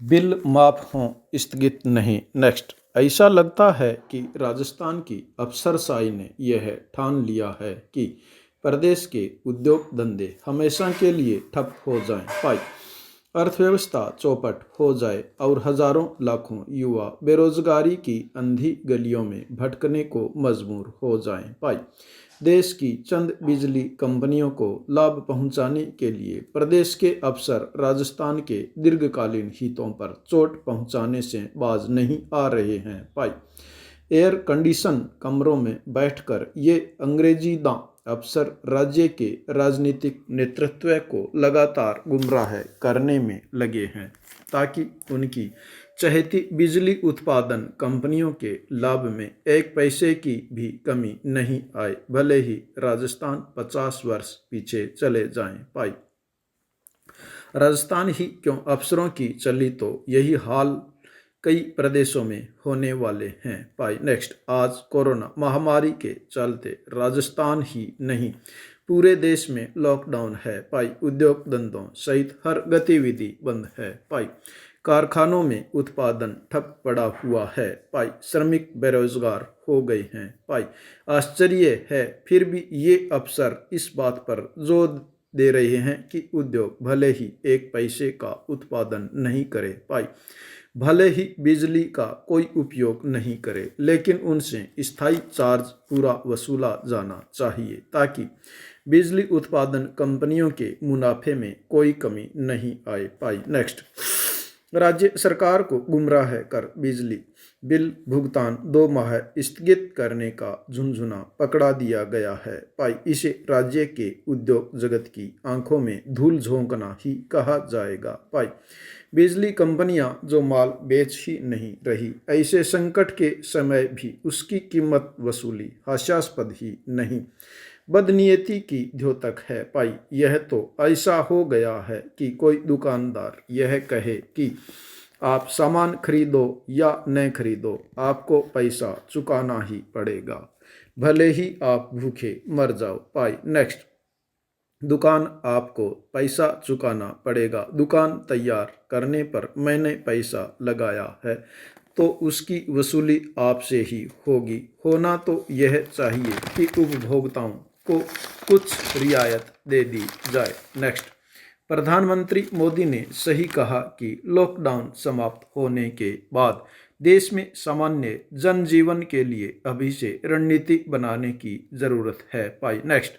Bill माफ हों स्थगित नहीं। नेक्स्ट, ऐसा लगता है कि राजस्थान की अफसरशाही ने यह ठान लिया है कि प्रदेश के उद्योग धंधे हमेशा के लिए ठप हो जाएं। पाई अर्थव्यवस्था चौपट हो जाए और हजारों लाखों युवा बेरोजगारी की अंधी गलियों में भटकने को मजबूर हो जाएं। पाई देश की चंद बिजली कंपनियों को लाभ पहुंचाने के लिए प्रदेश के अफसर राजस्थान के दीर्घकालीन हितों पर चोट पहुंचाने से बाज नहीं आ रहे हैं। पाई एयर कंडीशन कमरों में बैठकर ये अंग्रेजी दां अफसर राज्य के राजनीतिक नेतृत्व को लगातार गुमराह करने में लगे हैं ताकि उनकी चहेती बिजली उत्पादन कंपनियों के लाभ में एक पैसे की भी कमी नहीं आए, भले ही राजस्थान 50 वर्ष पीछे चले जाएं। पाई राजस्थान ही क्यों, अफसरों की चली तो यही हाल कई प्रदेशों में होने वाले हैं। पाई नेक्स्ट, आज कोरोना महामारी के चलते राजस्थान ही नहीं पूरे देश में लॉकडाउन है। पाई उद्योग धंधों सहित हर गतिविधि बंद है। पाई कारखानों में उत्पादन ठप पड़ा हुआ है। पाई श्रमिक बेरोजगार हो गए हैं। पाई आश्चर्य है फिर भी ये अफसर इस बात पर जोर दे रहे हैं कि उद्योग भले ही एक पैसे का उत्पादन नहीं करे, पाई भले ही बिजली का कोई उपयोग नहीं करे, लेकिन उनसे स्थायी चार्ज पूरा वसूला जाना चाहिए ताकि बिजली उत्पादन कंपनियों के मुनाफे में कोई कमी नहीं आए। पाई नेक्स्ट, राज्य सरकार को गुमराह कर बिजली बिल भुगतान 2 माह स्थगित करने का झुंझुना पकड़ा दिया गया है। पाई इसे राज्य के उद्योग जगत की आंखों में धूल झोंकना ही कहा जाएगा। पाई बिजली कंपनियां जो माल बेच ही नहीं रही, ऐसे संकट के समय भी उसकी कीमत वसूली हास्यास्पद ही नहीं, बदनीयती की द्योतक है। पाई यह तो ऐसा हो गया है कि कोई दुकानदार यह कहे कि आप सामान खरीदो या न खरीदो, आपको पैसा चुकाना ही पड़ेगा, भले ही आप भूखे मर जाओ। पाई नेक्स्ट, दुकान आपको पैसा चुकाना पड़ेगा, दुकान तैयार करने पर मैंने पैसा लगाया है तो उसकी वसूली आपसे ही होगी। होना तो यह चाहिए कि उपभोक्ताओं को कुछ रियायत दे दी जाए। नेक्स्ट, प्रधानमंत्री मोदी ने सही कहा कि लॉकडाउन समाप्त होने के बाद देश में सामान्य जनजीवन के लिए अभी से रणनीति बनाने की जरूरत है। पाई नेक्स्ट,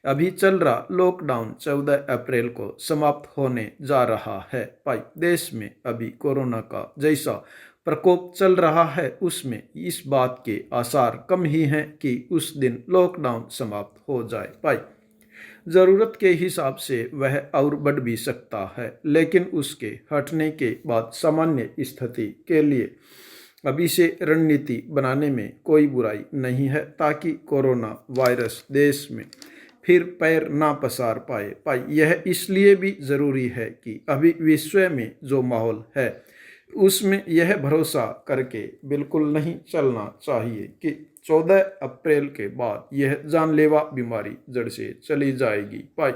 अभी चल रहा लॉकडाउन 14 अप्रैल को समाप्त होने जा रहा है। पाई देश में अभी कोरोना का जैसा प्रकोप चल रहा है उसमें इस बात के आसार कम ही हैं कि उस दिन लॉकडाउन समाप्त हो जाए। पाई ज़रूरत के हिसाब से वह और बढ़ भी सकता है, लेकिन उसके हटने के बाद सामान्य स्थिति के लिए अभी से रणनीति बनाने में कोई बुराई नहीं है ताकि कोरोना वायरस देश में फिर पैर ना पसार पाए। पाई यह इसलिए भी ज़रूरी है कि अभी विश्व में जो माहौल है उसमें यह भरोसा करके बिल्कुल नहीं चलना चाहिए कि 14 अप्रैल के बाद यह जानलेवा बीमारी जड़ से चली जाएगी। पाई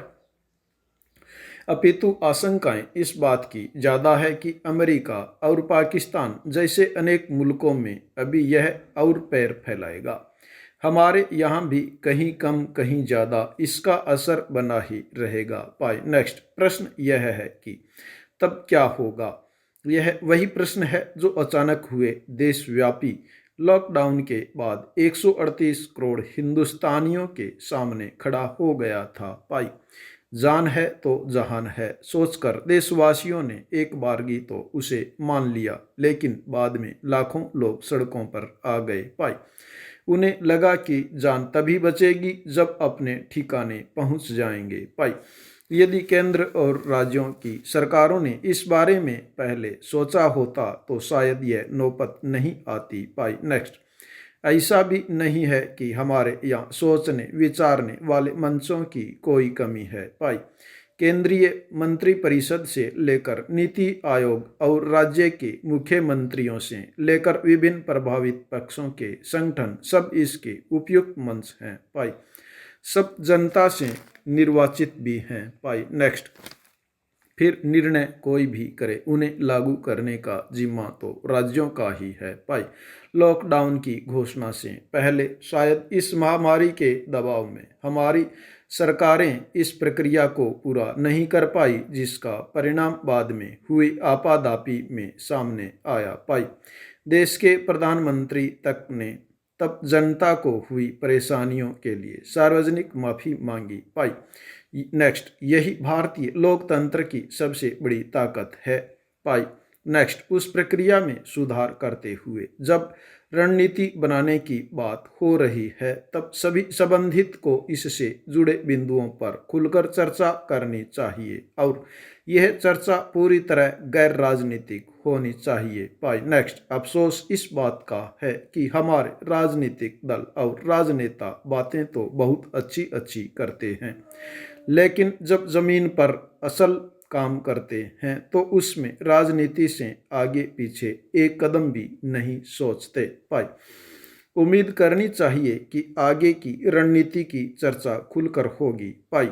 अपितु आशंकाएं इस बात की ज़्यादा है कि अमेरिका और पाकिस्तान जैसे अनेक मुल्कों में अभी यह और पैर फैलाएगा। हमारे यहाँ भी कहीं कम कहीं ज़्यादा इसका असर बना ही रहेगा। पाई नेक्स्ट, प्रश्न यह है कि तब क्या होगा। यह वही प्रश्न है जो अचानक हुए देशव्यापी लॉकडाउन के बाद 138 करोड़ हिंदुस्तानियों के सामने खड़ा हो गया था। पाई जान है तो जहान है सोचकर देशवासियों ने एक बारगी तो उसे मान लिया, लेकिन बाद में लाखों लोग सड़कों पर आ गए। पाई उन्हें लगा कि जान तभी बचेगी जब अपने ठिकाने पहुंच जाएंगे। पाई यदि केंद्र और राज्यों की सरकारों ने इस बारे में पहले सोचा होता तो शायद यह नौबत नहीं आती। पाई नेक्स्ट, ऐसा भी नहीं है कि हमारे यहाँ सोचने विचारने वाले मंचों की कोई कमी है। पाई केंद्रीय मंत्रिपरिषद से लेकर नीति आयोग और राज्य के मुख्यमंत्रियों से लेकर विभिन्न प्रभावित पक्षों के संगठन सब इसके उपयुक्त मंच हैं। पाई सब जनता से निर्वाचित भी हैं। पाई नेक्स्ट, फिर निर्णय कोई भी करे, उन्हें लागू करने का जिम्मा तो राज्यों का ही है। भाई लॉकडाउन की घोषणा से पहले शायद इस महामारी के दबाव में हमारी सरकारें इस प्रक्रिया को पूरा नहीं कर पाई, जिसका परिणाम बाद में हुई आपादापी में सामने आया। भाई देश के प्रधानमंत्री तक ने तब जनता को हुई परेशानियों के लिए सार्वजनिक माफी मांगी। भाई नेक्स्ट, यही भारतीय लोकतंत्र की सबसे बड़ी ताकत है। भाई नेक्स्ट, उस प्रक्रिया में सुधार करते हुए जब रणनीति बनाने की बात हो रही है, तब सभी संबंधित को इससे जुड़े बिंदुओं पर खुलकर चर्चा करनी चाहिए और यह चर्चा पूरी तरह गैर राजनीतिक होनी चाहिए। भाई नेक्स्ट, अफसोस इस बात का है कि हमारे राजनीतिक दल और राजनेता बातें तो बहुत अच्छी अच्छी करते हैं, लेकिन जब जमीन पर असल काम करते हैं तो उसमें राजनीति से आगे पीछे एक कदम भी नहीं सोचते। भाई उम्मीद करनी चाहिए कि आगे की रणनीति की चर्चा खुलकर होगी। भाई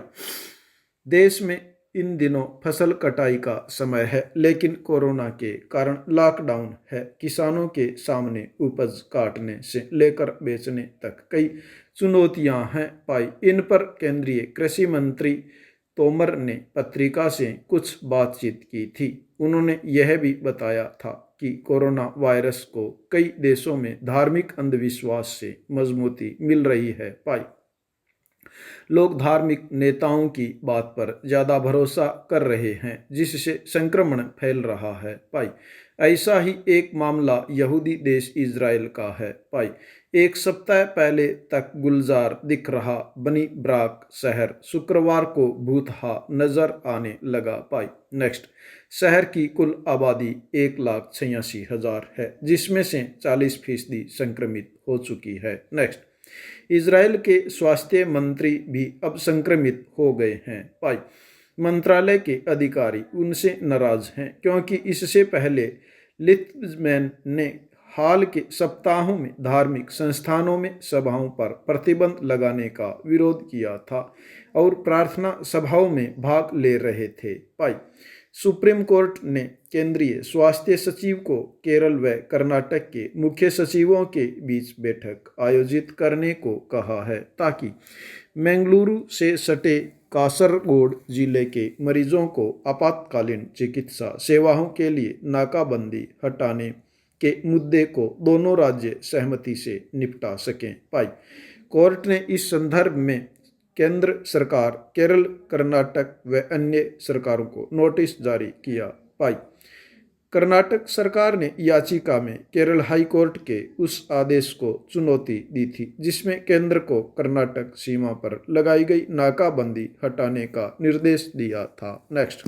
देश में इन दिनों फसल कटाई का समय है, लेकिन कोरोना के कारण लॉकडाउन है। किसानों के सामने उपज काटने से लेकर बेचने तक कई चुनौतियां हैं। भाई इन पर केंद्रीय कृषि मंत्री तोमर ने पत्रिका से कुछ बातचीत की थी। उन्होंने यह भी बताया था कि कोरोना वायरस को कई देशों में धार्मिक अंधविश्वास से मजबूती मिल रही है। भाई लोग धार्मिक नेताओं की बात पर ज़्यादा भरोसा कर रहे हैं, जिससे संक्रमण फैल रहा है। भाई ऐसा ही एक मामला यहूदी देश इजराइल का है। भाई एक सप्ताह पहले तक गुलजार दिख रहा बनी ब्राक शहर शुक्रवार को भूतहा नजर आने लगा। भाई नेक्स्ट, शहर की कुल आबादी 1,86,000 है, जिसमें से 40% संक्रमित हो चुकी है। नेक्स्ट, इजराइल के स्वास्थ्य मंत्री भी अब संक्रमित हो गए हैं। भाई मंत्रालय के अधिकारी उनसे नाराज हैं, क्योंकि इससे पहले लिथमैन ने हाल के सप्ताहों में धार्मिक संस्थानों में सभाओं पर प्रतिबंध लगाने का विरोध किया था और प्रार्थना सभाओं में भाग ले रहे थे। भाई सुप्रीम कोर्ट ने केंद्रीय स्वास्थ्य सचिव को केरल व कर्नाटक के मुख्य सचिवों के बीच बैठक आयोजित करने को कहा है, ताकि बेंगलुरु से सटे कासरगोड जिले के मरीजों को आपातकालीन चिकित्सा सेवाओं के लिए नाकाबंदी हटाने के मुद्दे को दोनों राज्य सहमति से निपटा सकें। भाई कोर्ट ने इस संदर्भ में केंद्र सरकार, केरल, कर्नाटक व अन्य सरकारों को नोटिस जारी किया। भाई कर्नाटक सरकार ने याचिका में केरल हाई कोर्ट के उस आदेश को चुनौती दी थी, जिसमें केंद्र को कर्नाटक सीमा पर लगाई गई नाकाबंदी हटाने का निर्देश दिया था। नेक्स्ट,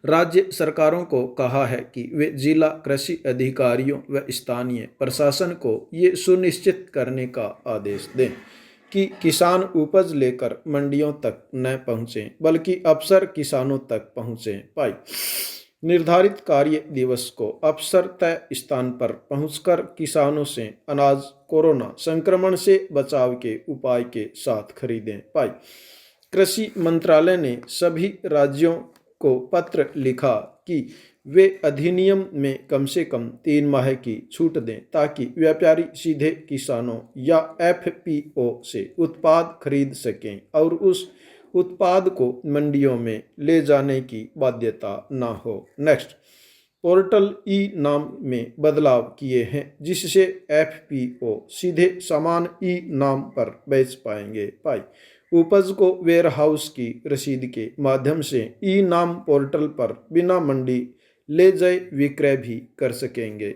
राज्य सरकारों को कहा है कि वे जिला कृषि अधिकारियों व स्थानीय प्रशासन को ये सुनिश्चित करने का आदेश दें कि किसान उपज लेकर मंडियों तक न पहुंचें, बल्कि अफसर किसानों तक पहुंचें। भाई निर्धारित कार्य दिवस को अफसर तय स्थान पर पहुंचकर किसानों से अनाज कोरोना संक्रमण से बचाव के उपाय के साथ खरीदें। भाई कृषि मंत्रालय ने सभी राज्यों को पत्र लिखा कि वे अधिनियम में कम से कम 3 माह की छूट दें, ताकि व्यापारी सीधे किसानों या एफपीओ से उत्पाद खरीद सकें और उस उत्पाद को मंडियों में ले जाने की बाध्यता न हो। नेक्स्ट, पोर्टल ई नाम में बदलाव किए हैं, जिससे एफपीओ सीधे सामान ई नाम पर बेच पाएंगे। भाई उपज को वेयरहाउस की रसीद के माध्यम से ई नाम पोर्टल पर बिना मंडी ले जाए विक्रय भी कर सकेंगे।